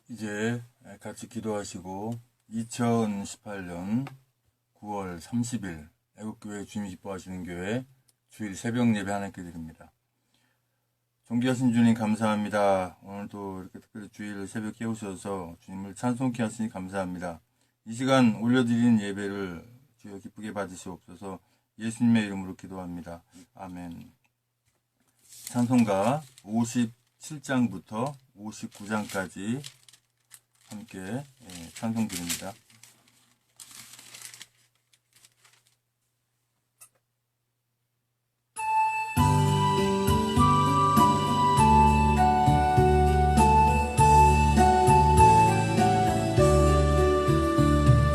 이제 같이 기도하시고 2018년 9월 30일 애국교회 주님이 기뻐하시는 교회 주일 새벽 예배 하나님께 드립니다. 존귀하신 주님 감사합니다. 오늘도 이렇게 특별히 주일 새벽 깨우셔서 주님을 찬송케 하시니 감사합니다. 이 시간 올려드리는 예배를 주여 기쁘게 받으시옵소서. 예수님의 이름으로 기도합니다. 아멘. 찬송가 57장부터 59장까지 함께 찬송 드립니다.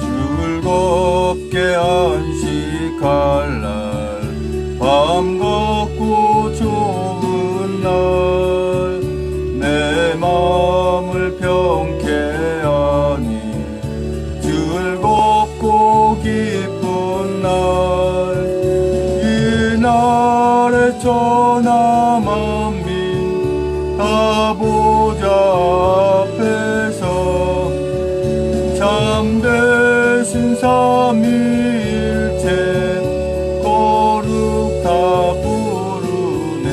즐겁게 안식할 날, 밤 걷고 좋은 날, 내 마음을 평케 하니 즐겁고 기쁜 날, 이 날에 천하 만민 다 보좌 앞에서 참되신 삼위일체 거룩 다 부르네.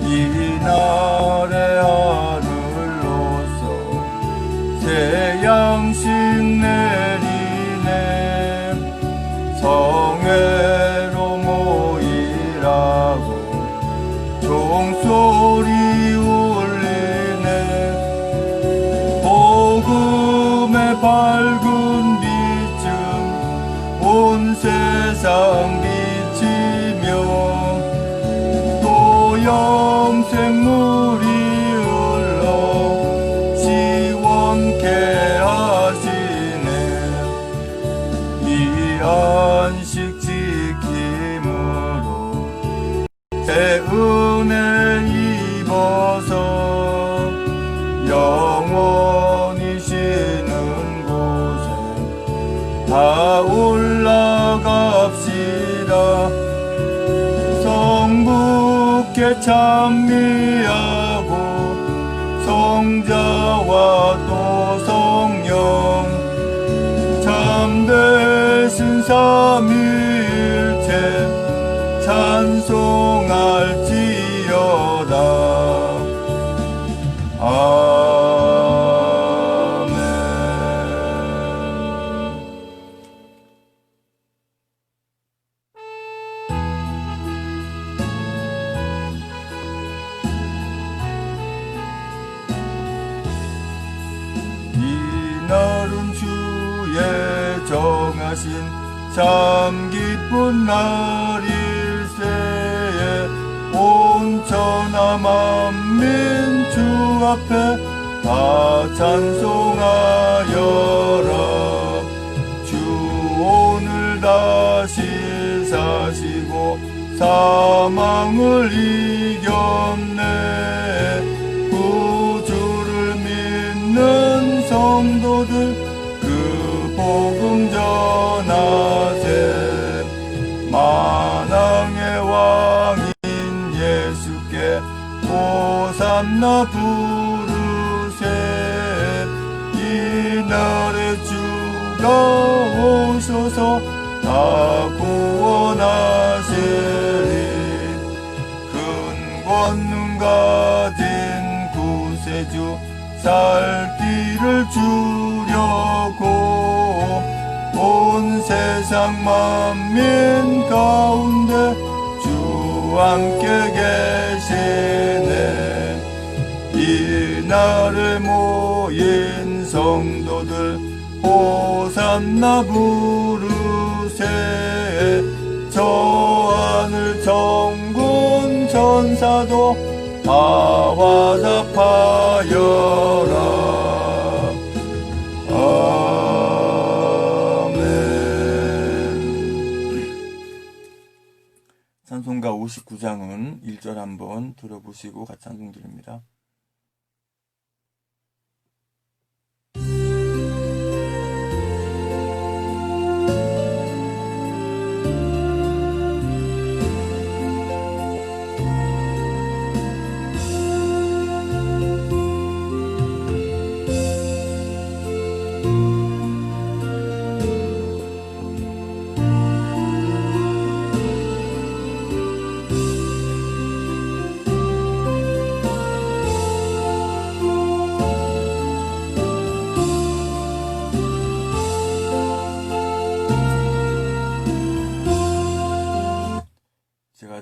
이 날의 하늘로서 새 양식 내리네. 성회로 모이라고 종소리 울리네. 복음의 밝은 빛은 온 세상 비치며 또 영생물이 흘러 시원케 하시네. 이 안식 지킴으로 새 은혜 입어서 영원히 쉬는 곳에 다 올라갑시다. 성부께 찬미하고 성자와 또 성령 참되신 삼위일체 찬송할지어다. 아멘. 이날은 주의 정하신 참 기쁜 날일세에 온 천하 만민 주 앞에 다 찬송하여라. 주 오늘 다시 사시고 사망을 이겼네. 구주를 믿는 성도들 그 복음 전하세. 만왕의 왕인 예수께 호산나 부르세. 이날에 주가 오셔서 다 구원하시리. 큰 권능 가진 구세주 살 길을 주려고 온 세상 만민 가운데 주 함께 계시네. 이 날에 모인 성도들 호산나 부르세. 저 하늘 천군 천사도 다 화답하여라. 찬송가 59장은 1절 한번 들어보시고 같이 찬송 드립니다.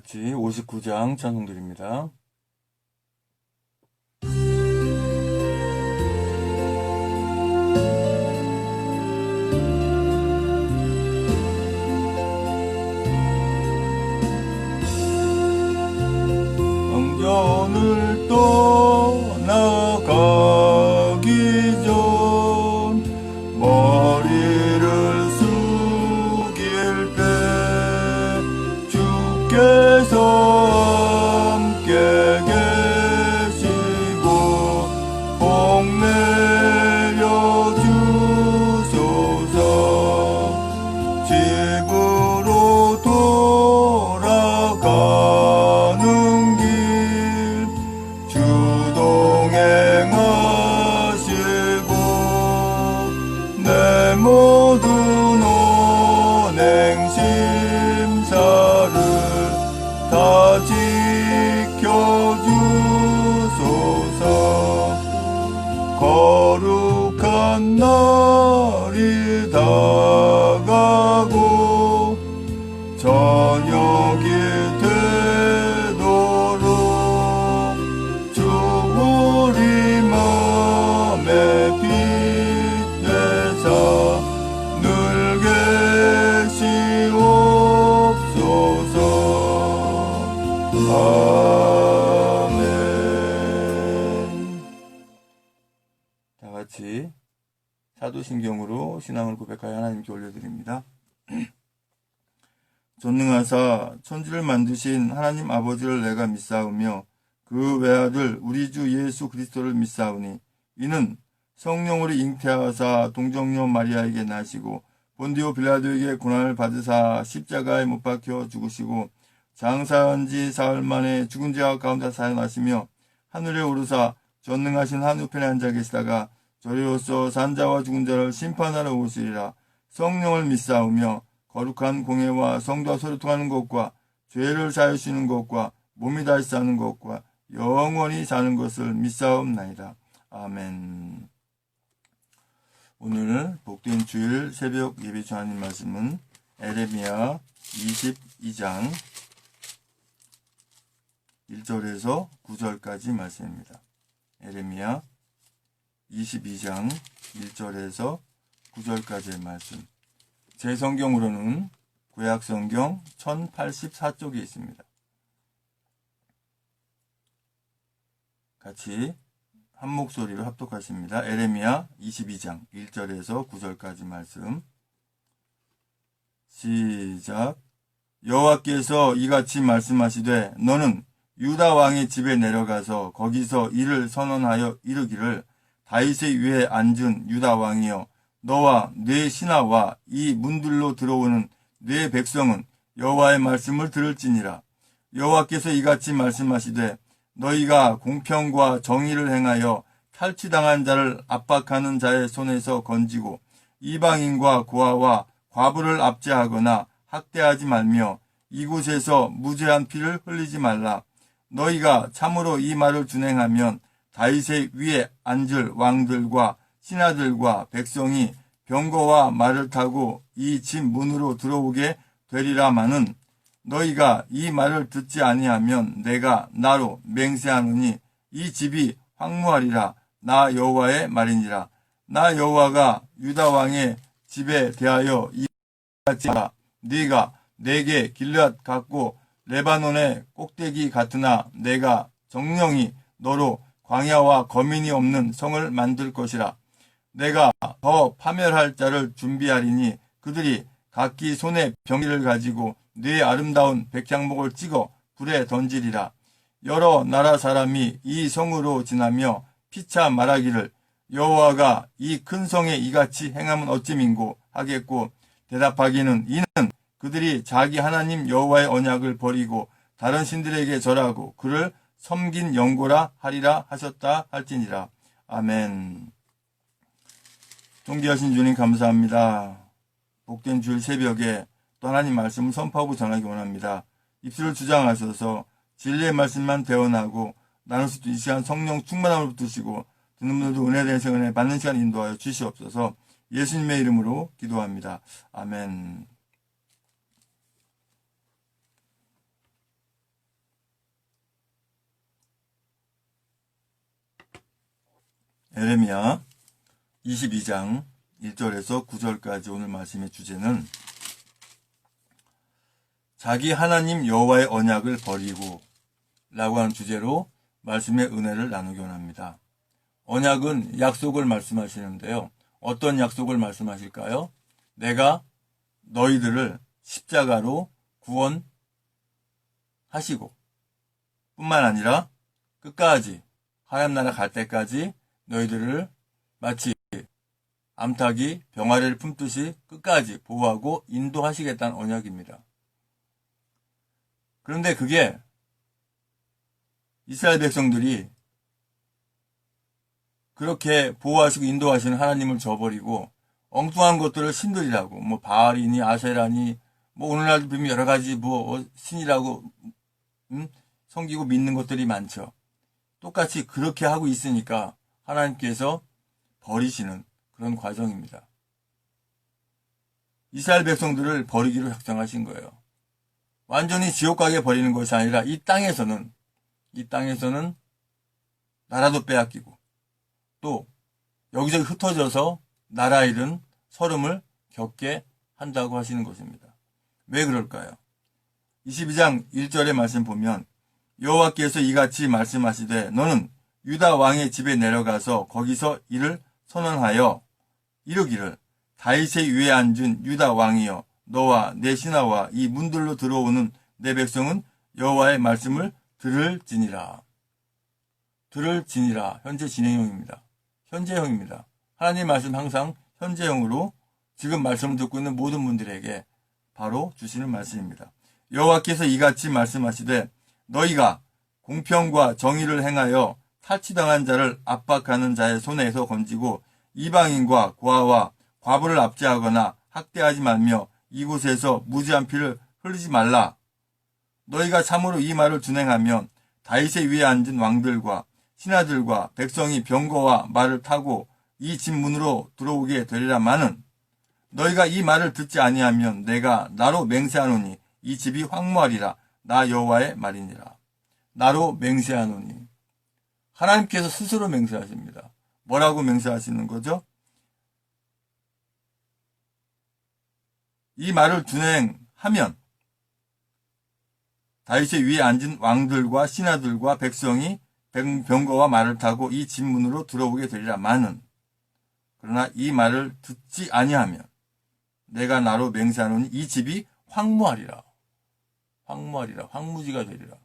같이 59장 찬송드립니다. 성전을 떠나가기 전 머리를 숙일 때 주께서 함께 계시고 복 내려 주소서. 집으로 돌아가는 길 주동행하시고 내 모든 언행 심사를 다 지켜주소서. 거룩한 날이 다가고 저녁이 되도록 주 우리 맘에 빛내사 늘 계시옵소서. 아멘. 다 같이 사도신경으로 신앙을 고백하여 하나님께 올려드립니다. 전능하사 천지를 만드신 하나님 아버지를 내가 믿사오며 그 외아들 우리 주 예수 그리스도를 믿사오니 이는 성령으로 잉태하사 동정녀 마리아에게 나시고 본디오 빌라도에게 고난을 받으사 십자가에 못 박혀 죽으시고 장사한 지 사흘 만에 죽은 자 가운데 살아나시며 하늘에 오르사 전능하신 한우편에 앉아 계시다가 저리로서 산자와 죽은 자를 심판하러 오시리라. 성령을 믿사오며 거룩한 공회와 성도와 소통하는 것과 죄를 사하시는 것과 몸이 다시 사는 것과 영원히 사는 것을 믿사옵나이다. 아멘. 오늘 복된 주일 새벽 예배 주하님 말씀은 에레미야 22장 1절에서 9절까지 말씀입니다. 에레미야 22장 1절에서 9절까지의 말씀. 제 성경으로는 구약성경 1084쪽에 있습니다. 같이 한 목소리로 합독하십니다. 에레미야 22장 1절에서 9절까지 말씀. 시작. 여호와께서 이같이 말씀하시되 너는 유다 왕의 집에 내려가서 거기서 이를 선언하여 이르기를 다윗의 위에 앉은 유다 왕이여 너와 네 신하와 이 문들로 들어오는 네 백성은 여호와의 말씀을 들을지니라. 여호와께서 이같이 말씀하시되 너희가 공평과 정의를 행하여 탈취당한 자를 압박하는 자의 손에서 건지고 이방인과 고아와 과부를 압제하거나 학대하지 말며 이곳에서 무죄한 피를 흘리지 말라. 너희가 참으로 이 말을 준행하면 다윗의 위에 앉을 왕들과 신하들과 백성이 병거와 말을 타고 이 집 문으로 들어오게 되리라마는 너희가 이 말을 듣지 아니하면 내가 나로 맹세하노니 이 집이 황무하리라. 나 여호와의 말이니라. 나 여호와가 유다 왕의 집에 대하여 이같이 하라. 네가 내게 길앗 같고 레바논의 꼭대기 같으나 내가 정령이 너로 광야와 거민이 없는 성을 만들 것이라. 내가 더 파멸할 자를 준비하리니 그들이 각기 손에 병기를 가지고 네 아름다운 백향목을 찍어 불에 던지리라. 여러 나라 사람이 이 성으로 지나며 피차 말하기를 여호와가 이 큰 성에 이같이 행하면 어찌민고 하겠고 대답하기는 이는 그들이 자기 하나님 여호와의 언약을 버리고 다른 신들에게 절하고 그를 섬긴 영고라 하리라 하셨다 할지니라. 아멘. 존귀하신 주님 감사합니다. 복된 주일 새벽에 또 하나님 말씀을 선포하고 전하기 원합니다. 입술을 주장하셔서 진리의 말씀만 대언하고 나눌 수 있는 이 시간 성령 충만함을 붙드시고 듣는 분들도 은혜된 시간에 받는 시간 인도하여 주시옵소서. 예수님의 이름으로 기도합니다. 아멘. 에레미야 22장 1절에서 9절까지 오늘 말씀의 주제는 자기 하나님 여호와의 언약을 버리고 라고 하는 주제로 말씀의 은혜를 나누기 원합니다. 언약은 약속을 말씀하시는데요. 어떤 약속을 말씀하실까요? 내가 너희들을 십자가로 구원하시고 뿐만 아니라 끝까지 하나님 나라 갈 때까지 너희들을 마치 암탉이 병아리를 품듯이 끝까지 보호하고 인도하시겠다는 언약입니다. 그런데 그게 이스라엘 백성들이 그렇게 보호하시고 인도하시는 하나님을 저버리고 엉뚱한 것들을 신들이라고 뭐 바알이니 아세라니 뭐 오늘날도 보면 여러 가지 뭐 신이라고 섬기고 믿는 것들이 많죠. 똑같이 그렇게 하고 있으니까 하나님께서 버리시는 그런 과정입니다. 이스라엘 백성들을 버리기로 작정하신 거예요. 완전히 지옥 가게 버리는 것이 아니라 이 땅에서는 나라도 빼앗기고 또 여기저기 흩어져서 나라 잃은 서름을 겪게 한다고 하시는 것입니다. 왜 그럴까요? 22장 1절의 말씀 보면 여호와께서 이같이 말씀하시되 너는 유다 왕의 집에 내려가서 거기서 이를 선언하여 이르기를 다윗의 위에 앉은 유다 왕이여 너와 내 신하와 이 문들로 들어오는 내 백성은 여호와의 말씀을 들을지니라. 들을지니라. 현재 진행형입니다. 현재형입니다. 하나님 말씀 항상 현재형으로 지금 말씀을 듣고 있는 모든 분들에게 바로 주시는 말씀입니다. 여호와께서 이같이 말씀하시되 너희가 공평과 정의를 행하여 탈취당한 자를 압박하는 자의 손에서 건지고 이방인과 고아와 과부를 압제하거나 학대하지 말며 이곳에서 무지한 피를 흘리지 말라. 너희가 참으로 이 말을 준행하면 다윗의 위에 앉은 왕들과 신하들과 백성이 병거와 말을 타고 이 집 문으로 들어오게 되리라마는 너희가 이 말을 듣지 아니하면 내가 나로 맹세하노니 이 집이 황무하리라. 나 여호와의 말이니라. 나로 맹세하노니. 하나님께서 스스로 맹세하십니다. 뭐라고 맹세하시는 거죠? 이 말을 준행하면 다윗의 위에 앉은 왕들과 신하들과 백성이 병거와 말을 타고 이 집 문으로 들어오게 되리라마는 그러나 이 말을 듣지 아니하면 내가 나로 맹세하노니 이 집이 황무하리라. 황무하리라. 황무지가 되리라.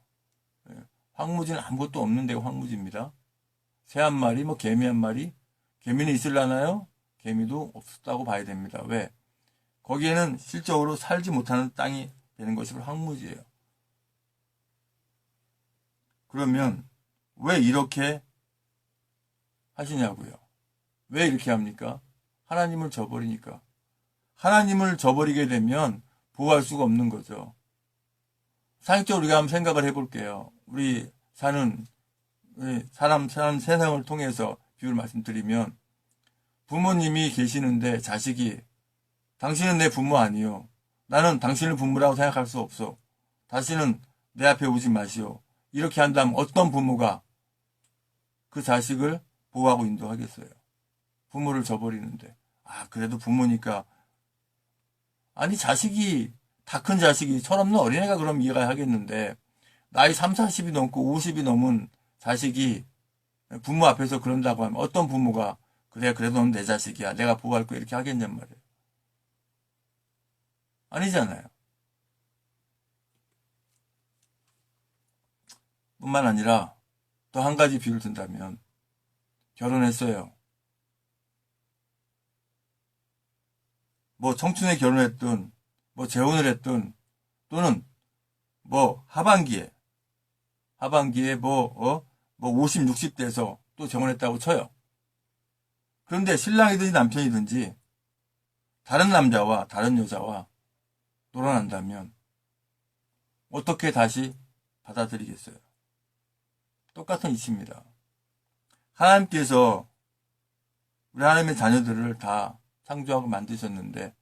황무지는 아무것도 없는 데가 황무지입니다. 새 한 마리, 뭐 개미 한 마리, 개미는 있을라나요? 개미도 없었다고 봐야 됩니다. 왜? 거기에는 실적으로 살지 못하는 땅이 되는 것이 황무지예요. 그러면 왜 이렇게 하시냐고요? 왜 이렇게 합니까? 하나님을 저버리니까. 하나님을 저버리게 되면 보호할 수가 없는 거죠. 상식적으로 우리가 한번 생각을 해볼게요. 우리 사는 사람 세상을 통해서 비유를 말씀드리면 부모님이 계시는데 자식이 당신은 내 부모 아니요. 나는 당신을 부모라고 생각할 수 없어. 다시는 내 앞에 오지 마시오. 이렇게 한다면 어떤 부모가 그 자식을 보호하고 인도하겠어요? 부모를 저버리는데. 그래도 부모니까. 아니 자식이 다 큰 자식이 철없는 어린애가 그럼 이해가 하겠는데 나이 30, 40이 넘고 50이 넘은 자식이 부모 앞에서 그런다고 하면 어떤 부모가 그래 그래도 넌 내 자식이야. 내가 보호할 거야. 이렇게 하겠냔 말이에요. 아니잖아요. 뿐만 아니라 또 한 가지 비유를 든다면 결혼했어요. 뭐 청춘에 결혼했든 뭐 재혼을 했든 또는 뭐 하반기에 뭐 50, 60대에서 또 재혼했다고 쳐요. 그런데 신랑이든지 남편이든지 다른 남자와 다른 여자와 놀아난다면 어떻게 다시 받아들이겠어요? 똑같은 이치입니다. 하나님께서 우리 하나님의 자녀들을 다 창조하고 만드셨는데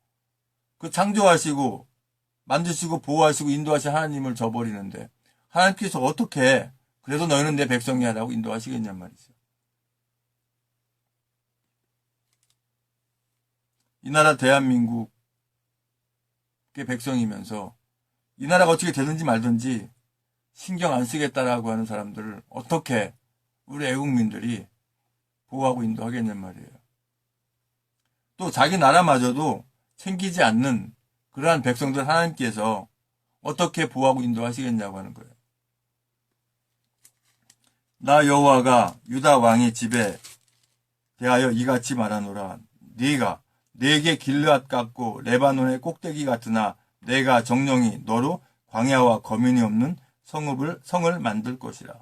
그 창조하시고 만드시고 보호하시고 인도하신 하나님을 저버리는데 하나님께서 어떻게 그래도 너희는 내 백성이야 라고 인도하시겠냔 말이죠. 이 나라 대한민국의 백성이면서 이 나라가 어떻게 되든지 말든지 신경 안 쓰겠다라고 하는 사람들을 어떻게 우리 애국민들이 보호하고 인도하겠냔 말이에요. 또 자기 나라마저도 챙기지 않는 그러한 백성들 하나님께서 어떻게 보호하고 인도하시겠냐고 하는 거예요. 나 여호와가 유다 왕의 집에 대하여 이같이 말하노라. 네가 내게 길르앗 같고 레바논의 꼭대기 같으나 내가 정령이 너로 광야와 거민이 없는 성을 만들 것이라.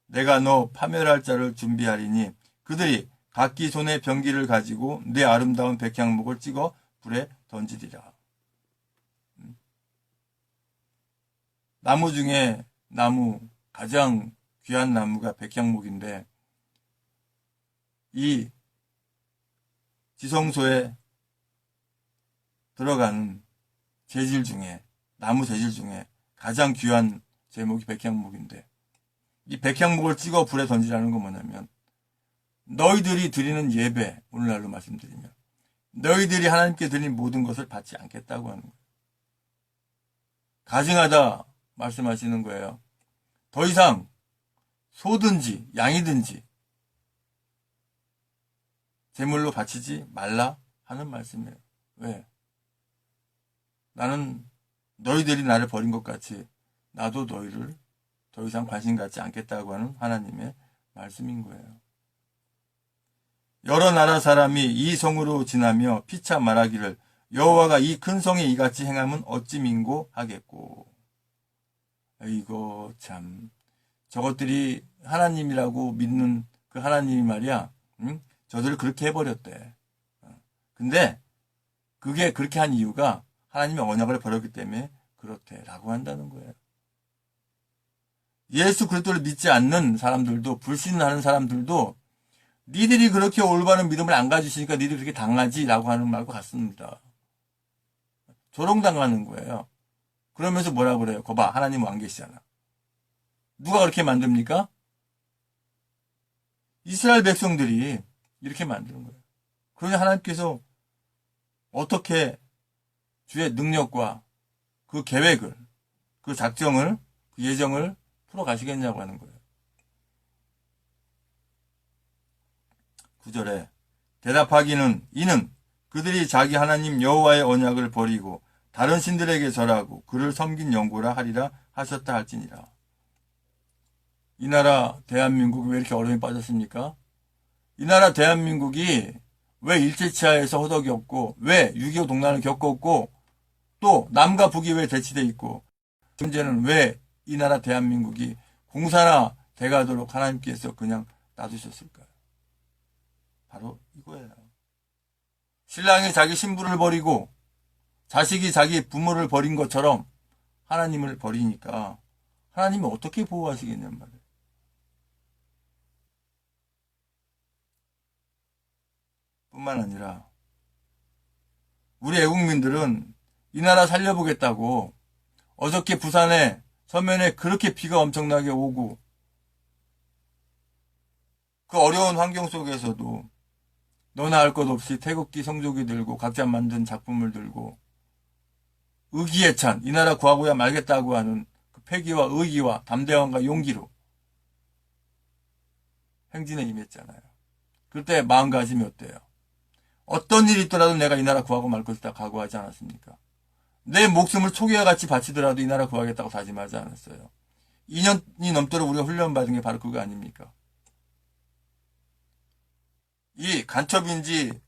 내가 너 파멸할 자를 준비하리니 그들이 각기 손에 병기를 가지고 내 아름다운 백향목을 찍어 불에 던지리라. 나무 중에 가장 귀한 나무가 백향목인데 이 지성소에 들어가는 나무 재질 중에 가장 귀한 제목이 백향목인데 이 백향목을 찍어 불에 던지라는 건 뭐냐면 너희들이 드리는 예배, 오늘날로 말씀드리면 너희들이 하나님께 드린 모든 것을 받지 않겠다고 하는 거예요. 가증하다 말씀하시는 거예요. 더 이상 소든지 양이든지 제물로 바치지 말라 하는 말씀이에요. 왜? 나는 너희들이 나를 버린 것 같이 나도 너희를 더 이상 관심 갖지 않겠다고 하는 하나님의 말씀인 거예요. 여러 나라 사람이 이 성으로 지나며 피차 말하기를 여호와가 이 큰 성에 이같이 행함은 어찌 민고하겠고. 이거 참 저것들이 하나님이라고 믿는 그 하나님이 말이야. 저들을 그렇게 해버렸대. 근데 그게 그렇게 한 이유가 하나님의 언약을 버렸기 때문에 그렇대라고 한다는 거예요. 예수 그리스도를 믿지 않는 사람들도 불신하는 사람들도 니들이 그렇게 올바른 믿음을 안 가지시니까 니들이 그렇게 당하지라고 하는 말과 같습니다. 조롱당하는 거예요. 그러면서 뭐라 그래요? 거봐, 하나님은 안 계시잖아. 누가 그렇게 만듭니까? 이스라엘 백성들이 이렇게 만드는 거예요. 그러니 하나님께서 어떻게 주의 능력과 그 계획을, 그 작정을, 그 예정을 풀어가시겠냐고 하는 거예요. 9절에 대답하기는 이는 그들이 자기 하나님 여호와의 언약을 버리고 다른 신들에게 절하고 그를 섬긴 영고라 하리라 하셨다 할지니라. 이 나라 대한민국이 왜 이렇게 어려움에 빠졌습니까? 이 나라 대한민국이 왜 일제치하에서 허덕이 없고 왜 6.25 동란을 겪었고 또 남과 북이 왜 대치돼 있고 문제는 왜 이 나라 대한민국이 공산화 돼가도록 하나님께서 그냥 놔두셨을까요? 바로 이거예요. 신랑이 자기 신부를 버리고 자식이 자기 부모를 버린 것처럼 하나님을 버리니까 하나님이 어떻게 보호하시겠냔 말이에요. 뿐만 아니라 우리 애국민들은 이 나라 살려보겠다고 어저께 부산에 서면에 그렇게 비가 엄청나게 오고 그 어려운 환경 속에서도 너나 할 것 없이 태극기 성조기 들고 각자 만든 작품을 들고 의기에 찬 이 나라 구하고야 말겠다고 하는 그 패기와 의기와 담대함과 용기로 행진에 임했잖아요. 그때 마음가짐이 어때요? 어떤 일이 있더라도 내가 이 나라 구하고 말 것이다 각오하지 않았습니까? 내 목숨을 초기와 같이 바치더라도 이 나라 구하겠다고 다짐하지 않았어요. 2년이 넘도록 우리가 훈련받은 게 바로 그거 아닙니까? 이 간첩인지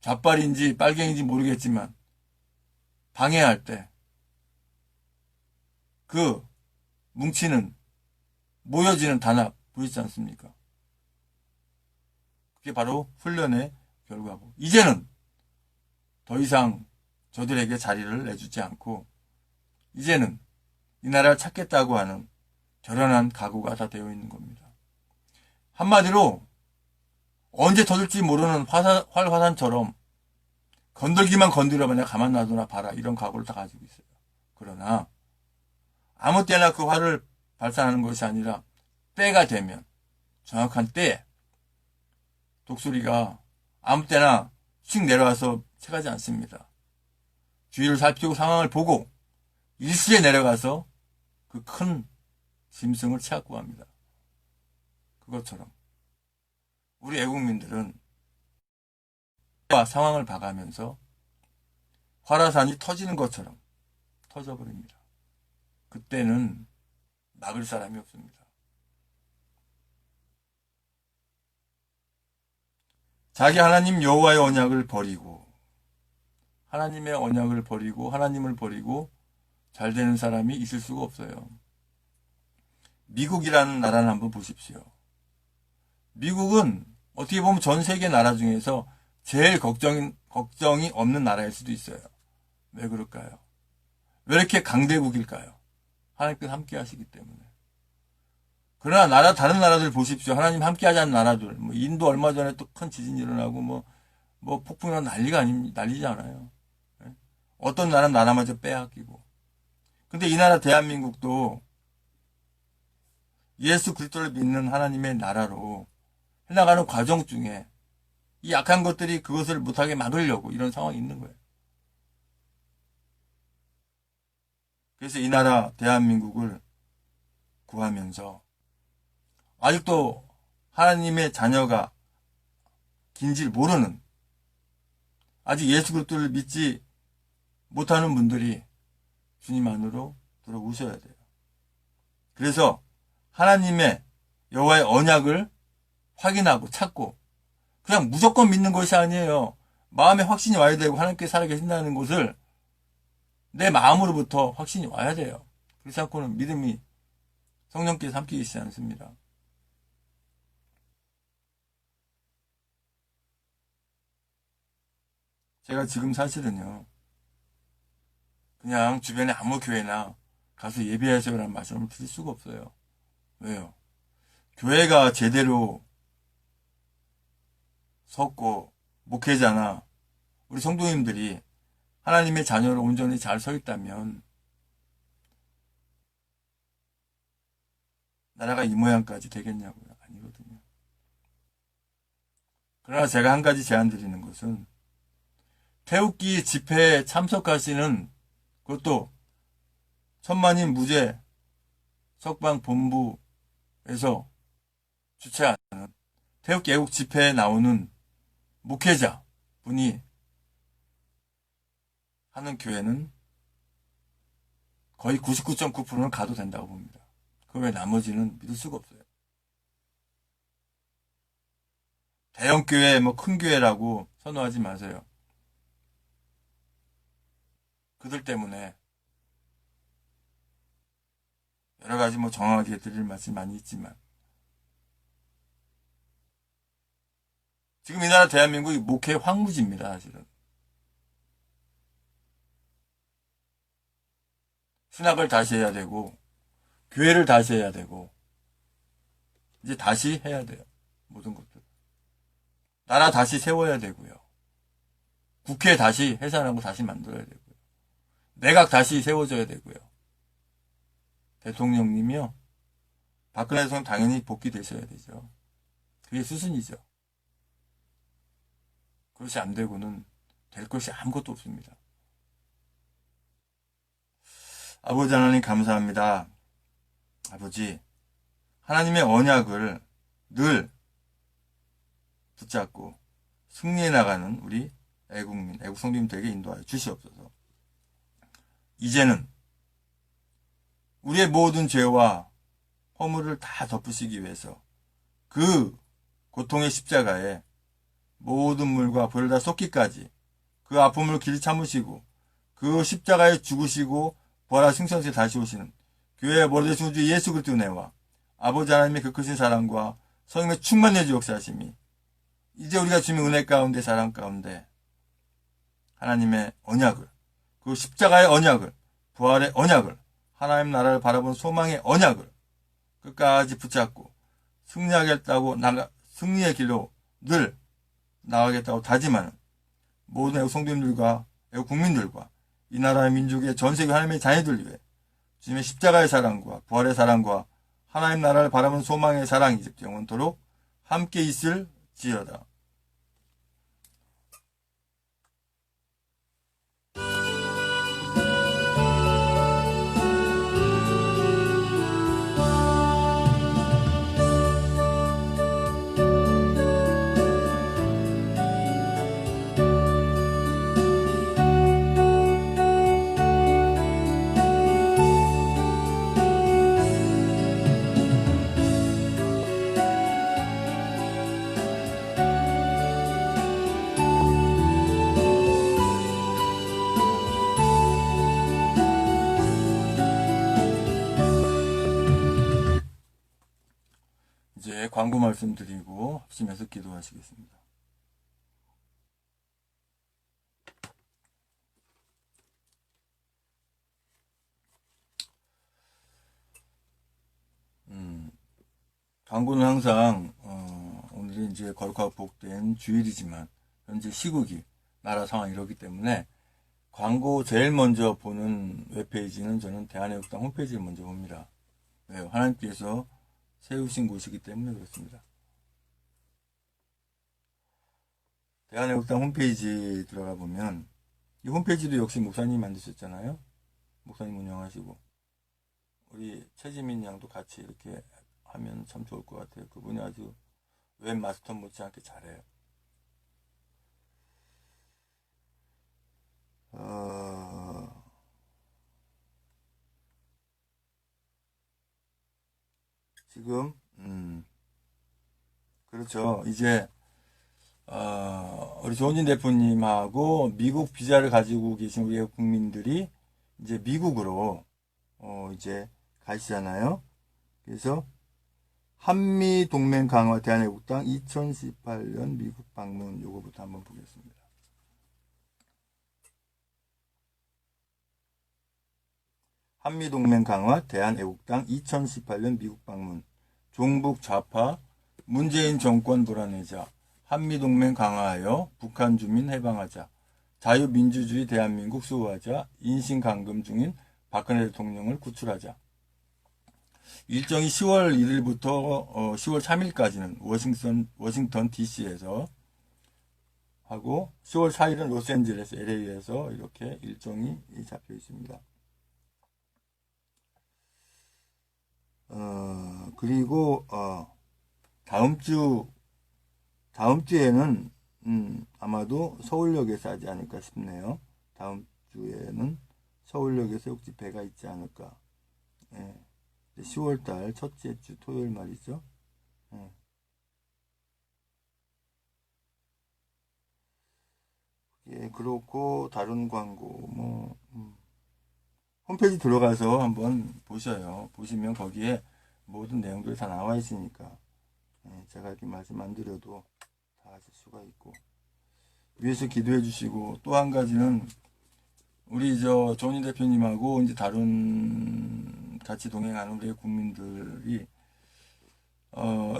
좌빨인지 빨갱인지 모르겠지만 방해할 때 그 뭉치는 모여지는 단합 보이지 않습니까? 그게 바로 훈련의 결과고 이제는 더 이상 저들에게 자리를 내주지 않고 이제는 이 나라를 찾겠다고 하는 결연한 각오가 다 되어 있는 겁니다. 한마디로 언제 터질지 모르는 활화산처럼 건들기만 건드려봐 내가 가만 놔두나 봐라 이런 각오를 다 가지고 있어요. 그러나 아무 때나 그 활을 발산하는 것이 아니라 때가 되면 정확한 때에 독수리가 아무 때나 씩 내려와서 채가지 않습니다. 주위를 살피고 상황을 보고 일시에 내려가서 그 큰 짐승을 채갖고 갑니다. 그것처럼 우리 애국민들은 상황을 봐가면서 화라산이 터지는 것처럼 터져버립니다. 그때는 막을 사람이 없습니다. 자기 하나님 여호와의 언약을 버리고 하나님의 언약을 버리고 하나님을 버리고 잘 되는 사람이 있을 수가 없어요. 미국이라는 나라를 한번 보십시오. 미국은 어떻게 보면 전 세계 나라 중에서 제일 걱정이 없는 나라일 수도 있어요. 왜 그럴까요? 왜 이렇게 강대국일까요? 하나님께서 함께 하시기 때문에. 그러나 다른 나라들 보십시오. 하나님 함께 하지 않는 나라들. 뭐 인도 얼마 전에 또 큰 지진이 일어나고 뭐 폭풍이 난리지 않아요. 어떤 나라는 나라마저 빼앗기고. 근데 이 나라 대한민국도 예수 그리스도를 믿는 하나님의 나라로 해나가는 과정 중에 이 약한 것들이 그것을 못하게 막으려고 이런 상황이 있는 거예요. 그래서 이 나라 대한민국을 구하면서 아직도 하나님의 자녀가 긴지를 모르는 아직 예수 그리스도를 믿지 못하는 분들이 주님 안으로 들어오셔야 돼요. 그래서 하나님의 여호와의 언약을 확인하고 찾고 그냥 무조건 믿는 것이 아니에요. 마음에 확신이 와야 되고 하나님께 살아계신다는 것을 내 마음으로부터 확신이 와야 돼요. 그렇지 않고는 믿음이 성령께서 함께 계시지 않습니다. 제가 지금 사실은요. 그냥 주변에 아무 교회나 가서 예배하세요라는 말씀을 드릴 수가 없어요. 왜요? 교회가 제대로 섰고 목회자나 우리 성도님들이 하나님의 자녀로 온전히 잘 서 있다면 나라가 이 모양까지 되겠냐고요? 아니거든요. 그러나 제가 한 가지 제안 드리는 것은 태극기 집회에 참석하시는 그것도 천만인 무죄 석방본부에서 주최하는 태극기 애국 집회에 나오는 목회자 분이 하는 교회는 거의 99.9%는 가도 된다고 봅니다. 그 외 나머지는 믿을 수가 없어요. 대형 교회, 큰 교회라고 선호하지 마세요. 그들 때문에 여러 가지 정확하게 드릴 말씀이 많이 있지만 지금 이 나라 대한민국이 목회 황무지입니다. 사실은. 신학을 다시 해야 되고 교회를 다시 해야 되고 이제 다시 해야 돼요. 모든 것들. 나라 다시 세워야 되고요. 국회 다시 해산하고 다시 만들어야 되고요. 내각 다시 세워져야 되고요. 대통령님이요. 박근혜 대통령 당연히 복귀되셔야 되죠. 그게 수순이죠. 그것이 안 되고는 될 것이 아무것도 없습니다. 아버지 하나님 감사합니다. 아버지, 하나님의 언약을 늘 붙잡고 승리해 나가는 우리 애국민, 애국 성도님들에게 인도하여 주시옵소서. 이제는 우리의 모든 죄와 허물을 다 덮으시기 위해서 그 고통의 십자가에 모든 물과 불을 다 쏟기까지 그 아픔을 길이 참으시고 그 십자가에 죽으시고 부활하 승천세 다시 오시는 교회의 머리 되신 주 예수 그리스도 은혜와 아버지 하나님의 그 크신 사랑과 성령의 충만의 주 역사하심이 이제 우리가 주님의 은혜 가운데 사랑 가운데 하나님의 언약을 그 십자가의 언약을 부활의 언약을 하나님 나라를 바라본 소망의 언약을 끝까지 붙잡고 승리의 길로 늘 나가겠다고 다짐하는 모든 애국 성도님들과 애국 국민들과 이 나라의 민족의 전세계 하나님의 자녀들 위해 주님의 십자가의 사랑과 부활의 사랑과 하나님 나라를 바라보는 소망의 사랑이 영원토록 함께 있을지어다. 광고 말씀드리고 합심해서 기도하시겠습니다. 광고는 항상 오늘은 이제 거룩하고 복된 주일이지만 현재 시국이 나라 상황이 이렇기 때문에 광고 제일 먼저 보는 웹페이지는 저는 대한애국당 홈페이지를 먼저 봅니다. 왜요? 하나님께서 세우신 곳이기 때문에 그렇습니다. 대한애국당 홈페이지 들어가 보면 이 홈페이지도 역시 목사님 만드셨잖아요. 목사님 운영하시고 우리 최지민 양도 같이 이렇게 하면 참 좋을 것 같아요. 그분이 아주 웹마스터 못지않게 잘해요. 지금 그렇죠. 이제 우리 조은진 대표님하고 미국 비자를 가지고 계신 우리 국민들이 이제 미국으로 이제 가시잖아요. 그래서 한미 동맹 강화 대한애국당 2018년 미국 방문 요거부터 한번 보겠습니다. 한미 동맹 강화 대한애국당 2018년 미국 방문 종북 좌파 문재인 정권 불안해자 한미 동맹 강화하여 북한 주민 해방하자 자유민주주의 대한민국 수호하자 인신 감금 중인 박근혜 대통령을 구출하자. 일정이 10월 1일부터 10월 3일까지는 워싱턴 DC에서 하고 10월 4일은 로스앤젤레스 LA에서 이렇게 일정이 잡혀 있습니다. 그리고 다음 주에는 아마도 서울역에서 하지 않을까 싶네요. 다음 주에는 서울역에서 역집회가 있지 않을까. 예. 10월달 첫째 주 토요일 말이죠. 예, 그렇고 다른 광고 뭐 홈페이지 들어가서 한번 보셔요. 보시면 거기에 모든 내용들이 다 나와 있으니까 예, 제가 이렇게 말씀 안 드려도 다 아실 수가 있고 위에서 기도해 주시고 또 한 가지는 우리 조은희 대표님하고 이제 다른 같이 동행하는 우리 국민들이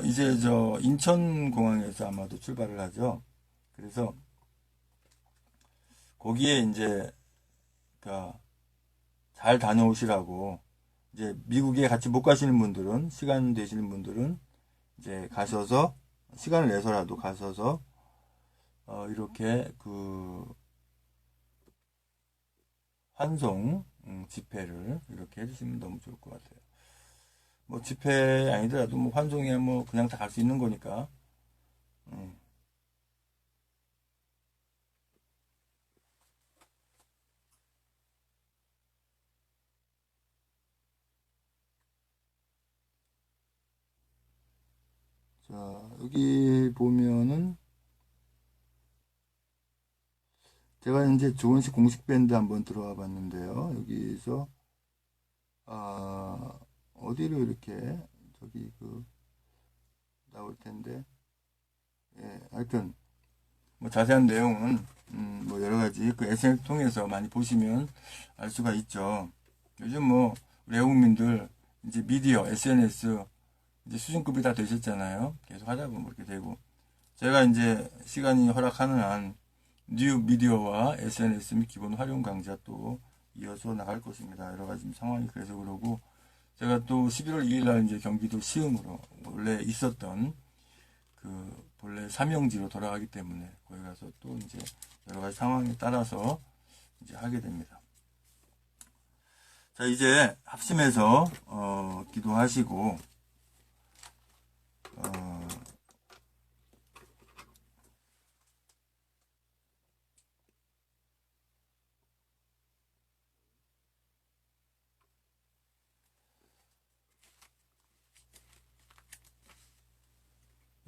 이제 인천공항에서 아마도 출발을 하죠. 그래서 거기에 이제 잘 다녀오시라고 이제 미국에 같이 못 가시는 분들은 시간 되시는 분들은 이제 가셔서 시간을 내서라도 가셔서 이렇게 환송 집회를 이렇게 해주시면 너무 좋을 것 같아요. 뭐 집회 아니더라도 뭐 환송이야 뭐 그냥 다 갈 수 있는 거니까. 자, 여기 보면은 제가 이제 조은식 공식 밴드 한번 들어와 봤는데요. 여기서 어디로 이렇게 저기 나올 텐데 예, 하여튼 뭐 자세한 내용은 뭐 여러 가지 SNS 통해서 많이 보시면 알 수가 있죠. 요즘 뭐 우리 외국민들 이제 미디어, SNS 이제 수준급이 다 되셨잖아요. 계속 하다 보면 그렇게 되고 제가 이제 시간이 허락하는 한 뉴 미디어와 SNS 및 기본 활용 강좌 또 이어서 나갈 것입니다. 여러 가지 상황이 그래서 그러고 제가 또 11월 2일 날 이제 경기도 시흥으로 원래 있었던 본래 삼형지로 돌아가기 때문에 거기 가서 또 이제 여러 가지 상황에 따라서 이제 하게 됩니다. 자, 이제 합심해서 기도하시고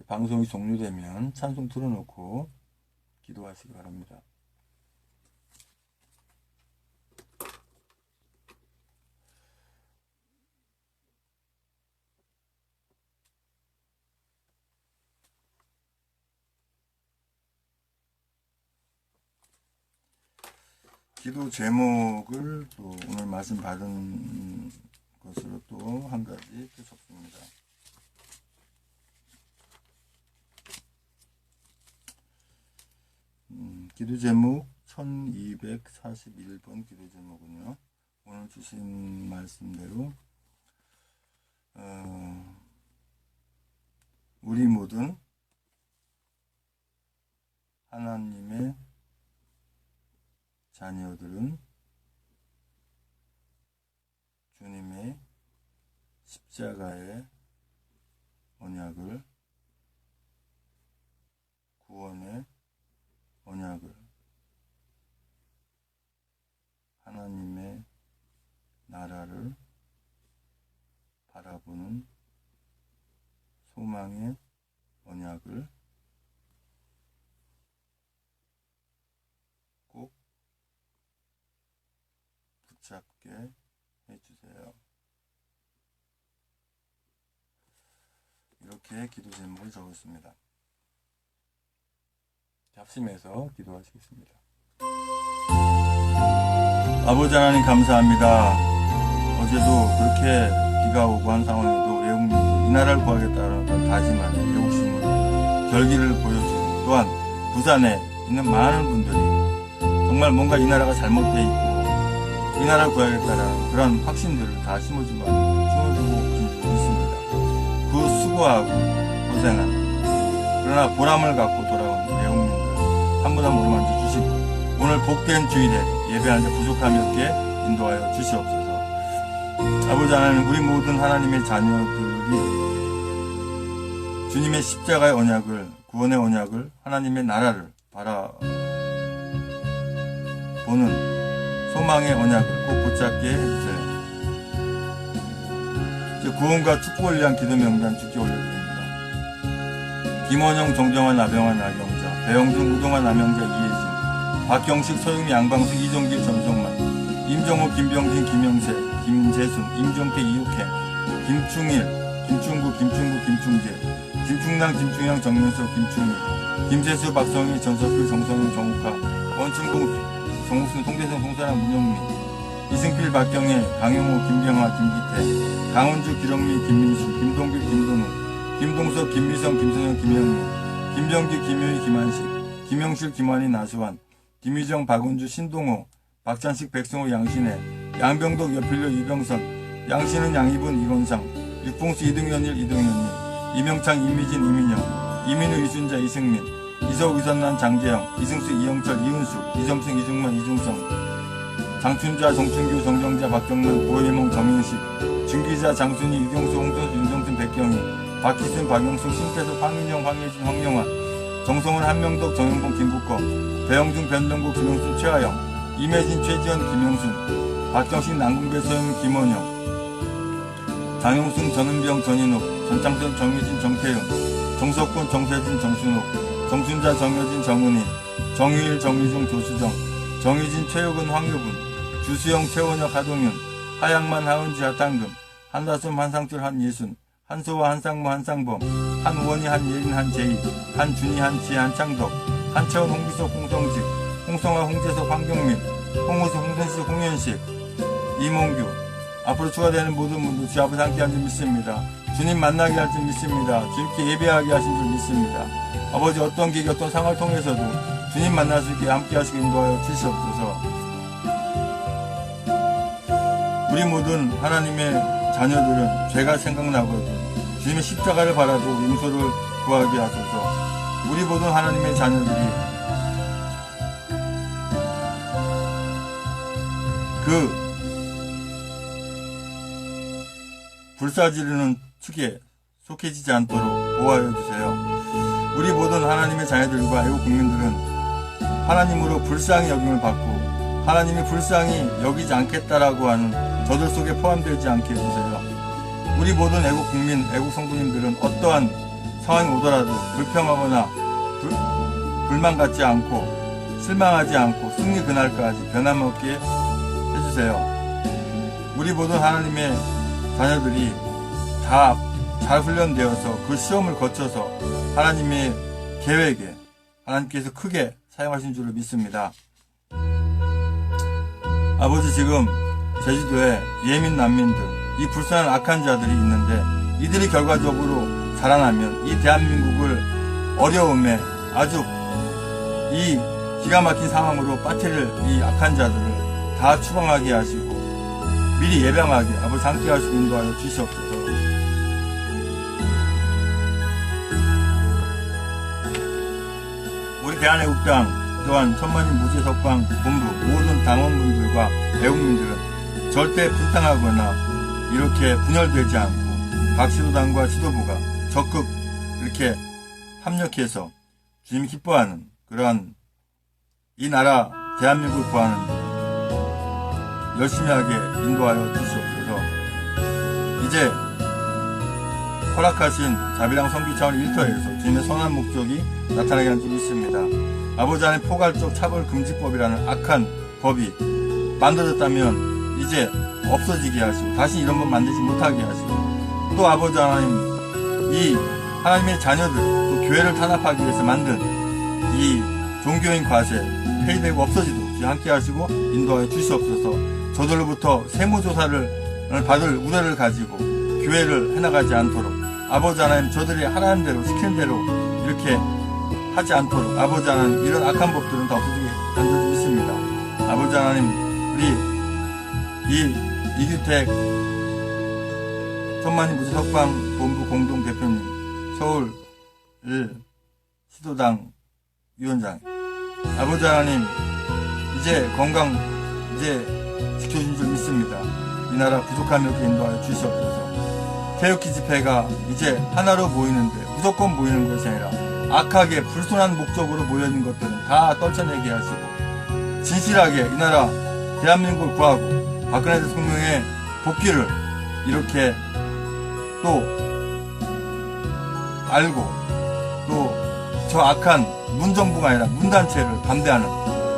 방송이 종료되면 찬송 틀어놓고 기도하시기 바랍니다. 기도 제목을 또 오늘 말씀 받은 것으로 또 한 가지 또 적습니다. 기도 제목 1241번 기도 제목은요, 오늘 주신 말씀대로 우리 모든 하나님의 자녀들은 주님의 십자가의 언약을, 구원의 언약을, 하나님의 나라를 바라보는 소망의 언약을 꼭 붙잡게 해주세요. 이렇게 기도 제목을 적었습니다. 합심해서 기도하시겠습니다. 아버지 하나님 감사합니다. 어제도 그렇게 비가 오고 한 상황에도 애국민들 이 나라를 구하겠다는 다짐한 애국심으로 결기를 보여주고, 또한 부산에 있는 많은 분들이 정말 뭔가 이 나라가 잘못되어 있고 이 나라를 구하겠다는 그런 확신들을 다 심어주고 있습니다. 그 수고하고 고생한, 그러나 보람을 갖고 돌아온 애국민들 한 분 한 분 만져 주시고, 오늘 복된 주일에 예배하는 데 부족함이 없게 인도하여 주시옵소서. 아버지 하나님, 우리 모든 하나님의 자녀들이 주님의 십자가의 언약을, 구원의 언약을, 하나님의 나라를 바라보는 소망의 언약을 꼭 붙잡게 해주세요. 구원과 축복을 위한 기도 명단 주께 올려드립니다. 김원영, 정정환, 나병환, 나경자, 배영준, 우동환, 남영자, 이혜진, 박경식, 서영미, 양방수, 이종길, 전성만, 임정호, 김병진, 김영세, 김재순, 임종태, 이육행, 김충일, 김충구, 김충재, 김충남, 김충양, 정면석, 김충희, 김재수, 박성희, 전석규, 정성현, 정욱하, 원충공, 정욱순, 송대성, 송사랑, 문영민, 이승필, 박경혜, 강용호, 김병화, 김기태, 강원주, 기령미, 김민수, 김동길, 김동우, 김동석, 김미성, 김선영, 김영민, 김병기, 김효희, 김한식, 김영실, 김환희, 나수환, 김희정, 박은주, 신동호, 박찬식, 백승호, 양신혜, 양병덕, 여필료, 이병선, 양신은, 양이분, 이건상, 육봉수, 이등현일, 이등현일, 이명창, 이미진, 이민영, 이민우, 이순자, 이승민, 이석, 이선난, 장재영, 이승수, 이영철, 이은수, 이점승, 이중만, 이중성, 장춘자, 정춘규, 정정자, 박경만, 고혜몽, 정인식, 준기자, 장순희, 유경수, 홍선수, 윤성순, 백경희, 박희순, 박영숙, 신태석, 황인영, 황예진, 황영환, 정성훈, 한명덕, 정영봉, 김국거, 배영중, 변동국, 김용순, 최하영, 이매진, 최지원, 김용순, 박정식, 남궁배, 서영, 김원영, 장용순, 전은병, 전인욱, 전창선, 정유진, 정태윤, 정석군, 정세진, 정순욱, 정순자, 정효진, 정은희, 정유일, 정유중, 조수정, 정유진, 최욱은, 황유분, 주수영, 최원혁, 하동윤, 하양만, 하은지, 하탄금, 한다솜, 한상철, 한예순, 한소와, 한상무, 한상범, 한우원이, 한예린, 한재희, 한준희, 한지혜, 한창덕, 한채원, 홍기석, 홍성직, 홍성화, 홍재석, 황경민, 홍우수, 홍선식, 홍현식, 이몽규, 앞으로 추가되는 모든 분들 주 앞에 함께 한 줄 믿습니다. 주님 만나게 할 줄 믿습니다. 주님께 예배하게 하신 줄 믿습니다. 아버지, 어떤 계기, 어떤 상황을 통해서도 주님 만날 수 있게 함께 하시고 인도하여 주시옵소서. 우리 모든 하나님의 자녀들은 죄가 생각나거든 주님의 십자가를 바라보고 용서를 구하게 하소서. 우리 모든 하나님의 자녀들이 그 불사지르는 축에 속해지지 않도록 보호하여 주세요. 우리 모든 하나님의 자녀들과 애국 국민들은 하나님으로 불쌍히 여김을 받고 하나님이 불쌍히 여기지 않겠다라고 하는 저들 속에 포함되지 않게 해주세요. 우리 모든 애국 국민, 애국 성도님들은 어떠한 상황이 오더라도 불평하거나 불만 갖지 않고 실망하지 않고 승리 그날까지 변함없게 해주세요. 우리 모든 하나님의 자녀들이 다 잘 훈련되어서 그 시험을 거쳐서 하나님의 계획에 하나님께서 크게 사용하신 줄로 믿습니다. 아버지 지금 제주도에 예민 난민들, 이 불쌍한 악한 자들이 있는데 이들이 결과적으로 자라나면 이 대한민국을 어려움에 아주 이 기가 막힌 상황으로 빠뜨릴 이 악한 자들을 다 추방하게 하시고 미리 예방하게 아버지 함께 하시고 인도하여 주시옵소서. 우리 대한애국당 또한 천만인 무죄석방 본부 모든 당원분들과 애국민들은 절대 분당하거나 이렇게 분열되지 않고 각 지도당과 지도부가 적극 이렇게 합력해서 주님이 기뻐하는 그러한 이 나라 대한민국을 구하는 열심히 하게 인도하여 주시옵소서. 이제 허락하신 자비랑 선교 차원 일터에서 주님의 선한 목적이 나타나게 한 줄 믿습니다. 아버지 안에 포괄적 차별금지법이라는 악한 법이 만들어졌다면 이제 없어지게 하시고 다시 이런 법 만들지 못하게 하시고 또 아버지 하나님 이 하나님의 자녀들 또 교회를 탄압하기 위해서 만든 이 종교인 과세 폐지되고 없어지도록 함께 하시고 인도하여 주시옵소서. 저들로부터 세무조사를 받을 우려를 가지고 교회를 해나가지 않도록 아버지 하나님 저들이 하라는 대로 시키는 대로 이렇게 하지 않도록 아버지 하나님 이런 악한 법들은 다 없어지게 한 줄 믿습니다. 아버지 하나님 우리 이규택 천만인 무죄석방 본부 공동대표님 서울 시도당 위원장 아버지 하나님 이제 건강 이제 지켜준 줄 믿습니다. 이 나라 부족함을 이렇게 인도하여 주시옵소서. 태극기 집회가 이제 하나로 모이는데 무조건 모이는 것이 아니라 악하게 불순한 목적으로 모여있는 것들은 다 떨쳐내게 하시고 진실하게 이 나라 대한민국을 구하고 박근혜 대통령의 복귀를 이렇게 또 알고 또 저 악한 문정부가 아니라 문단체를 반대하는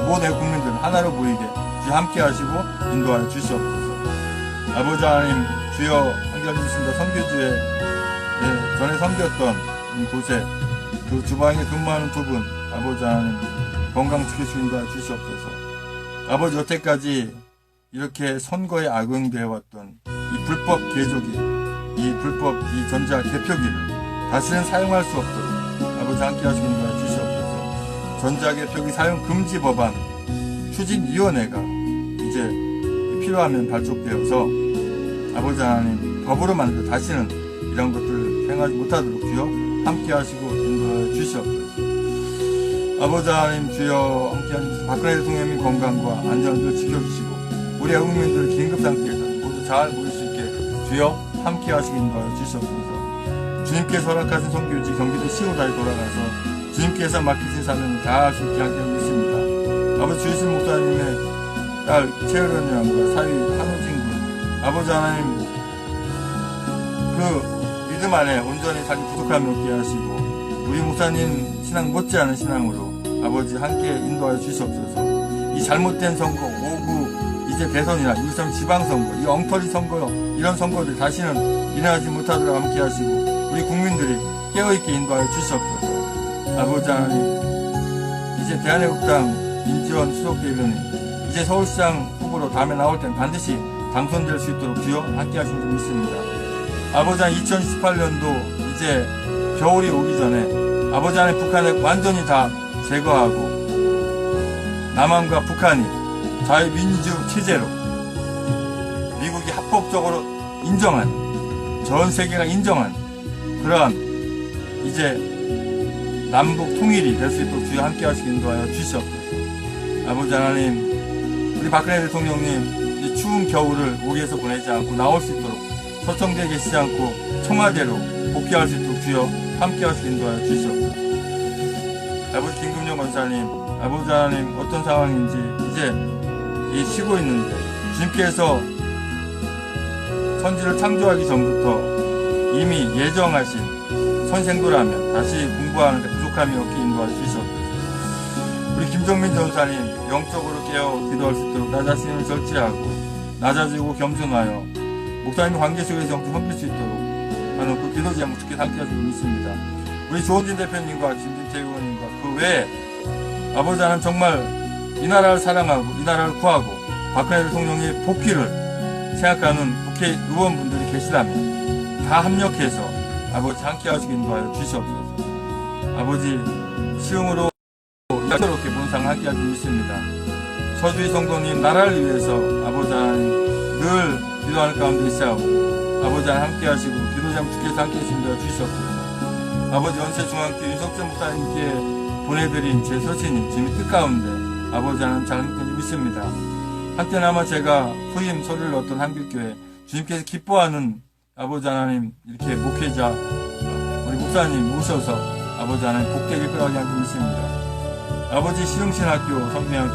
모든 국민들 하나로 모이게 주여 함께 하시고 인도하여 주시옵소서. 아버지 하나님 주여 함께 해주신다. 선교지에 전에 섬겼던 곳에 그 주방에 근무하는 두 분 아버지 하나님 건강 지켜주시고 인도하여 주시옵소서. 아버지 여태까지 이렇게 선거에 악용되어 왔던 이 불법 개조기 이 불법 이 전자 개표기를 다시는 사용할 수 없도록 아버지 함께 하시고 인도하여 주시옵소서. 전자개표기 사용 금지 법안 추진위원회가 이제 필요하면 발족되어서 아버지 하나님 법으로 만들어 다시는 이런 것들을 행하지 못하도록 주여 함께 하시고 인도하여 주시옵소서. 아버지 하나님 주여 함께 하시면서 박근혜 대통령의 건강과 안전을 지켜주시고 우리 애국민들 긴급 상태에서 모두 잘 모일 수 있게 주여 함께 하시고 인도하여 주시옵소서. 주님께서 허락하신 선교지 경기도 시로 다시 돌아가서 주님께서 맡기신 사명을 다 할 수 있게 함께 하겠습니다. 아버지 주이신 목사님의 딸 최혜련 양과 사위 한우진 군 아버지 하나님 그 믿음 안에 온전히 자기 부족함을 얻게 하시고 우리 목사님 신앙 못지않은 신앙으로 아버지 함께 인도하여 주시옵소서. 이 잘못된 선거 5구 이제 대선이나 6.3 지방선거 이 엉터리 선거 이런 선거들 다시는 일어나지 못하도록 함께 하시고 우리 국민들이 깨어있게 인도하여 주시옵소서. 아버지 하나님 이제 대한애국당 임지원 수석대변인 이제 서울시장 후보로 다음에 나올 땐 반드시 당선될 수 있도록 주여 함께 하시는 줄 믿습니다. 아버지 하나님 2018년도 이제 겨울이 오기 전에 아버지 하나님 북한을 완전히 다 제거하고 남한과 북한이 자유민주 체제로 미국이 합법적으로 인정한 전 세계가 인정한 그러한 이제 남북 통일이 될 수 있도록 주여 함께 하시기 인도하여 주시옵소서. 아버지 하나님 우리 박근혜 대통령님 이 추운 겨울을 우리에서 보내지 않고 나올 수 있도록 서청대에 계시지 않고 청와대로 복귀할 수 있도록 주여 함께 하시기 인도하여 주시옵소서. 아버지 김금영 권사님 아버지 하나님 어떤 상황인지 이제 이 쉬고 있는데 주님께서 천지를 창조하기 전부터 이미 예정하신 선생도라면 다시 공부하는데 부족함이 없게 인도하여 주시옵소서. 우리 김종민 전사님 영적으로 깨어 기도할 수 있도록 나 자신을 절제하고 낮아지고 겸손하여 목사님의 관계 속에서 영적 섬길 수 있도록 하는 그 기도 제목 주께 함께 하시고 있습니다. 우리 조원진 대표님과 김진태 의원님과 그 외에 아버지 하나님 정말 이 나라를 사랑하고 이 나라를 구하고 박근혜 대통령의 복귀를 생각하는 국회의원분들이 계시다면 다 합력해서 아버지 함께 하시기 인도하여 주시옵소서. 아버지 시흥으로 이렇게 본상을 함께 하기 믿습니다. 서주희 성도님 나라를 위해서 아버지 하나님 늘 기도하는 가운데 있사오고 아버지 하나님 함께 하시고 기도자님 주께서 함께 하신다 주시옵소서. 아버지 연세중앙교회 윤석재 목사님께 보내드린 제 서신이 지금 뜻가운데 아버지 하나님 잘 함께 믿습니다. 한때나마 제가 후임 소리를 얻던 한길교회 주님께서 기뻐하는 아버지 하나님 이렇게 목회자 우리 목사님 오셔서 아버지 하나님 복되게 끌어가게 하기 믿습니다. 아버지 시흥신학교 성명학교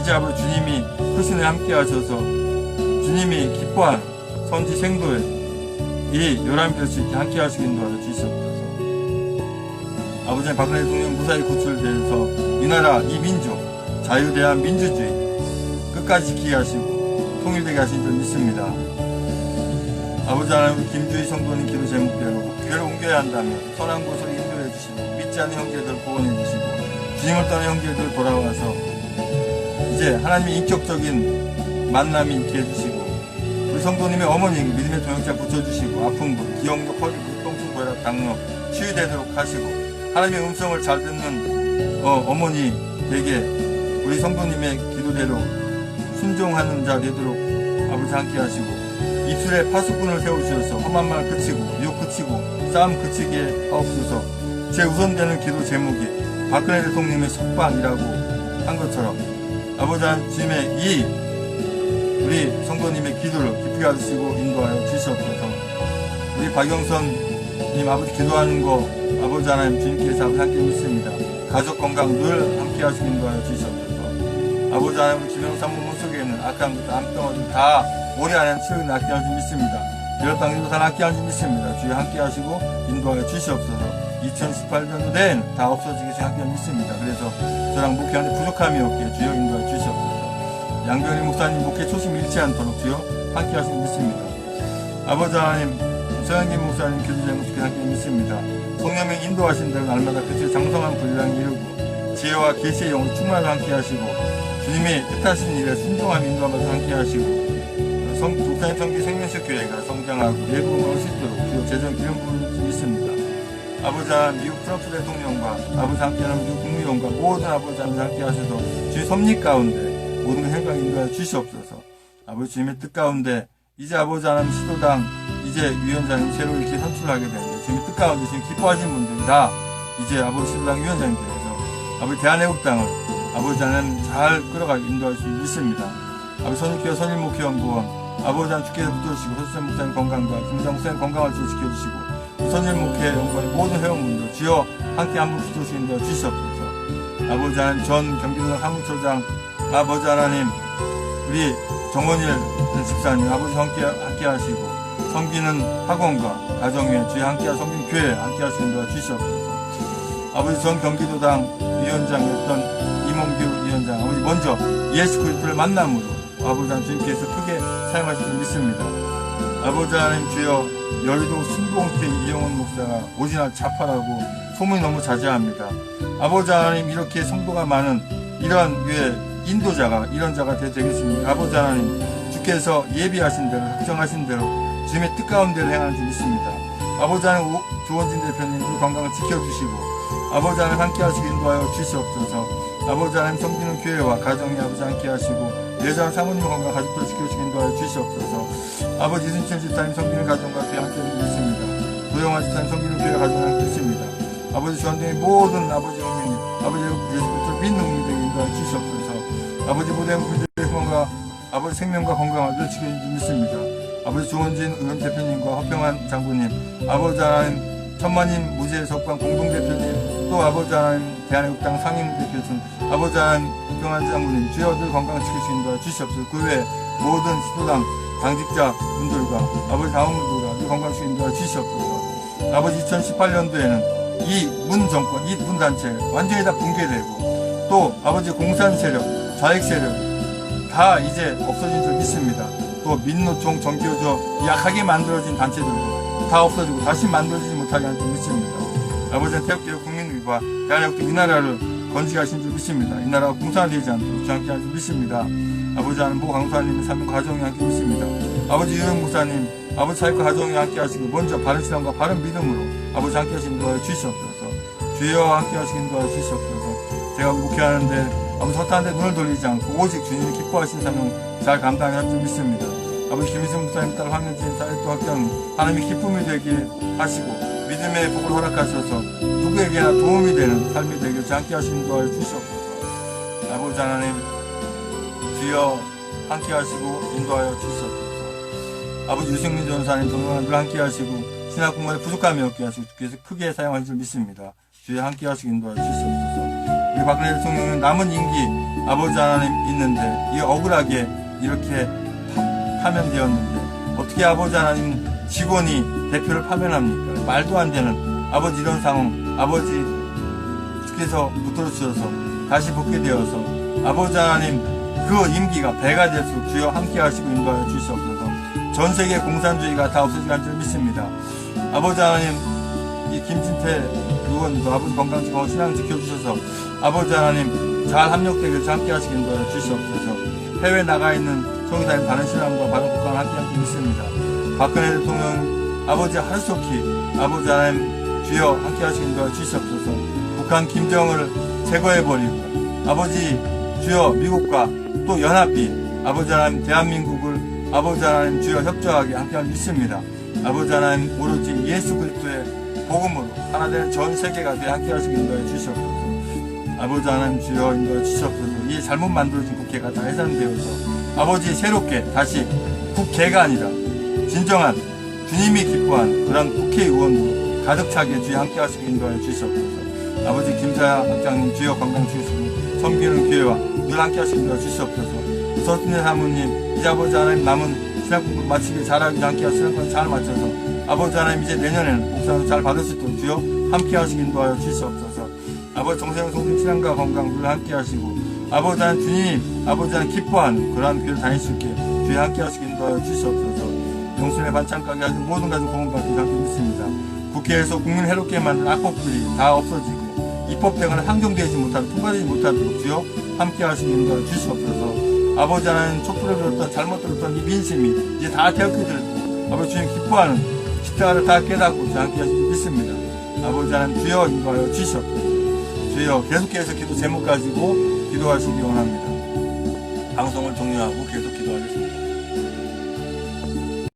이제 아버지 주님이 크신에 함께 하셔서 주님이 기뻐하는 선지 생도에 이 요람이 될 수 있게 함께 하시기 인도하여 주시옵소서. 아버지 박근혜 대통령 무사히 구출돼서 이 나라 이 민족 자유대한 민주주의 끝까지 지키게 하시고 통일되게 하신 줄 믿습니다. 아버지 하나님 김주희 성도님 기도 제목대로 교회를 옮겨야 한다면 선한 곳으로 인도해 주시고 믿지 않는 형제들 구원해 주시고 주님을 떠난 형제들 돌아와서 이제 하나님의 인격적인 만남이 있게 해주시고 우리 성도님의 어머니에게 믿음의 동역자 붙여주시고 아픈 분, 기억력, 허리부, 통증, 고혈압, 당뇨 치유되도록 하시고 하나님의 음성을 잘 듣는 어머니에게 우리 성도님의 기도대로 순종하는 자 되도록 아버지 함께 하시고 입술에 파수꾼을 세우셔서 험한 말 그치고 욕 그치고 싸움 그치게 하옵소서. 제 우선되는 기도 제목이 박근혜 대통령의 석방이라고 한 것처럼 아버지 주님의 이 우리 성도님의 기도를 깊이 가주시고 인도하여 주시옵소서. 우리 박영선님 아버지 기도하는 거 아버지 하나님 주님께서 아버지 함께 믿습니다. 가족 건강 늘 함께 하시고 인도하여 주시옵소서. 아버지 하나님 우리 김영삼 몸 속에는 악한 것 암덩어리 다 오래 안에 치료를 낫게 하시고 믿습니다. 열방님도 다 낫게 하시고 믿습니다. 주여 함께 하시고 인도하여 주시옵소서. 2018년도 내에는 다 없어지게 생각하며 믿습니다. 그래서 저랑 목회하는데 부족함이 없게 주여 인도하여 주시옵소서. 양경희 목사님 목회 초심 잃지 않도록 주여 함께 하시고 믿습니다. 아버지 하나님 서영기 목사님 교주장 목회 함께 믿습니다. 성령의 인도하신 대로 날마다 그치의 장성한 분량이 이루고 지혜와 계시의 영으로 충만하게 함께 하시고 주님의 뜻하신 일에 순종함 인도하면서 함께 하시고 독사님 성기 생명식 교회가 성장하고 예부음을 할 수 있도록 주여 재정 기름 부을 믿습니다. 아버지 하나님 미국 트럼프 대통령과 아버지 함께하는 미국 국무위원과 모든 아버지 하나님 함께 하셔서 주의 섭리 가운데 모든 행강 인도하여 주시옵소서. 아버지 주님의 뜻 가운데 이제 아버지 하나님 시도당 이제 위원장님 새로 이렇게 선출하게 되는데 주님의 뜻 가운데 지금 기뻐하신 분들이 다 이제 아버지 시도당 위원장이 되어서 아버지 대한애국당을 아버지 하나님 잘 끌어가게 인도할 수 있습니다. 아버지 선일교회 선일목회연구원 아버지 하나님 주께서 붙어주시고 서수찬 목사님 건강과 김장 목사님 건강을 주여 지켜주시고 선일목회 연구원의 모든 회원분들 주여 함께 한분 붙어주시고 인도해 주시옵소서. 아버지 하나님 전 경기도당 사무처장 아버지 하나님 우리 정원일 집사님 아버지 함께 하시고 섬기는 학원과 가정회 주여 함께하 섬기는 교회 함께 하시고 인도해 주시옵소서. 아버지 전 경기도당 위원장이었던 이몽규 위원장 아버지 먼저 예수 그리스도를 만남으로 아버지 하나님 주님께서 크게 사용하실 줄 믿습니다. 아버지 하나님 주여 여의도 순봉교회 이영원 목사가 오지랖 자팔하고 소문이 너무 자제합니다. 아버지 하나님 이렇게 성도가 많은 이런 교회 인도자가 이런 자가 되겠습니까? 아버지 하나님 주께서 예비하신 대로 작정하신 대로 주님의 뜻 가운데를 행하는 줄 믿습니다. 아버지 하나님 조원진 대표님 그 건강을 지켜주시고 아버지 하나님 함께 하시고 인도하여 주시옵소서. 아버지 하나님 섬기는 교회와 가정이 아버지 함께 하시고 여자 사모님 건강 가족들을 지켜주시고 인도하여 주시옵소서. 아버지 이순철 집사님 섬기는 가정과 교회 함께 믿습니다. 도영아 집사님 섬기는 교회 가정 함께 믿습니다. 아버지 주한등의 모든 아버지 어머니 아버지 예수 그리스도 믿는 우리에게 인도하여 주시옵소서. 아버지 모든 분들의 후원과 아버지 생명과 건강을 늘 지켜주시고 믿습니다. 아버지 조원진 의원 대표님과 허평환 장군님 아버지 하나님 천만인 무죄 석방 공동대표님 또 아버지 하나님 대한애국당 상임대표님 아버지 하나님 허평환 장군님 주여들 건강을 지키시고 인도하여 주시옵소서. 그 외 모든 시도당 당직자 분들과 아버지 당원분들과 늘 건강을 지키시고 인도하여 주시옵소서. 아버지 2018년도에는 이 문 정권, 이 문 단체 완전히 다 붕괴되고 또 아버지 공산 세력, 좌익 세력 다 이제 없어진 줄 믿습니다. 또 민노총, 정교조 약하게 만들어진 단체들도 다 없어지고 다시 만들어지지 못하게 하는 줄 믿습니다. 아버지는 태극기와 국민들과 대한민국 이 나라를 건지하신 줄 믿습니다. 이 나라가 공산화되지 않도록 함께 하는 줄 믿습니다. 아버지 하나님 모 강사님 삶과 가정이 함께 있습니다. 아버지 유영 목사님 아버지 삶과 가정이 함께 하시고 먼저 바른 신앙과 바른 믿음으로 아버지 함께 하시는 도와 주시옵소서. 주여 함께 하시는 도와 주시옵소서. 제가 목회하는데 아버지 허탄데 눈을 돌리지 않고 오직 주님이 기뻐하신 사명 잘 감당할 줄 믿습니다. 아버지 김희승 목사님 딸 황현진 딸또 학경 하나님의 기쁨이 되게 하시고 믿음의 복을 허락하셔서 누구에게나 도움이 되는 삶이 되길 함께 하시는 도와 주시옵소서. 아버지 하나님 주여 함께 하시고 인도하여 주시옵소서. 아버지 유승민 전사님 동영상 늘 함께 하시고 신학 공부에 부족함이 없게 하시고 주께서 크게 사용하실 줄 믿습니다. 주여 함께 하시고 인도하여 주시옵소서. 우리 박근혜 대통령은 남은 임기 아버지 하나님 있는데 이 억울하게 이렇게 파면되었는데 어떻게 아버지 하나님 직원이 대표를 파면합니까? 말도 안 되는 아버지 이런 상황 아버지 주께서 붙들어 주셔서 다시 붙게 되어서 아버지 하나님 그 임기가 배가 될수록 주여 함께 하시고 인도하여 주시옵소서. 전 세계 공산주의가 다 없어지는 줄 믿습니다. 아버지 하나님 이 김진태 의원도 아버지 건강 지키고 신앙 지켜주셔서 아버지 하나님 잘 합력되길 함께 하시기 인도하여 주시옵소서. 해외 나가 있는 성도님 다른 신앙과 바른 국가와 함께 믿습니다. 박근혜 대통령 아버지 하루속히 아버지 하나님 주여 함께 하시기 인도하여 주시옵소서. 북한 김정을 제거해버리고 아버지 주여 미국과 또 연합이 아버지 하나님 대한민국을 아버지 하나님 주여 협조하게 함께 믿습니다. 아버지 하나님 오로지 예수 그리스도의 복음으로 하나 되는 전 세계가 함께 하시기 인도하여 주시옵소서. 아버지 하나님 주여 인도하여 주시옵소서. 이 잘못 만들어진 국회가 다 해산되어서 아버지 새롭게 다시 국회가 아니라 진정한 주님이 기뻐한 그런 국회의원으로 가득 차게 주여 함께 하시기 인도하여 주시옵소서. 아버지 김사야 학장님 주여 건강 주시고 섬기는 교회와 늘 함께 하시기 인도하여 주시옵소서. 서순애 사모님 이제 아버지 하나님 남은 신학 공부 마치기 잘하기 함께 하시는 건 잘 맞춰서 아버지 하나님 이제 내년에는 목사도 잘 받을 수 있도록 주여 함께 하시기 인도하여 주시옵소서. 아버지 정세영 성님 신앙과 건강 늘 함께 하시고 아버지 하나님 주님 아버지 하나님 기뻐하는 그러한 교회를 다닐 수 있게 주여 함께 하시기 인도하여 주시옵소서. 영순의 반찬 가게 하신 모든 가족 공헌받기 함께 믿습니다. 국회에서 국민 해롭게 만든 악법들이 다 없어지고 입법되거나 항정되지 못하도록 통과되지 못하도록 주여 함께 하시기 인도하여 주시옵소서. 아버지 하나님 촛불을 들었던 잘못 들었던 이 민심이 이제 다 태극기 들고 아버지 주님 기뻐하는 십자가를 다 깨닫고 주 함께 하시기 믿습니다. 아버지 하나님 주여 인도하여 주시옵소서. 주여 계속해서 기도 제목 가지고 기도하시기 원합니다. 방송을 종료하고 계속 기도하겠습니다.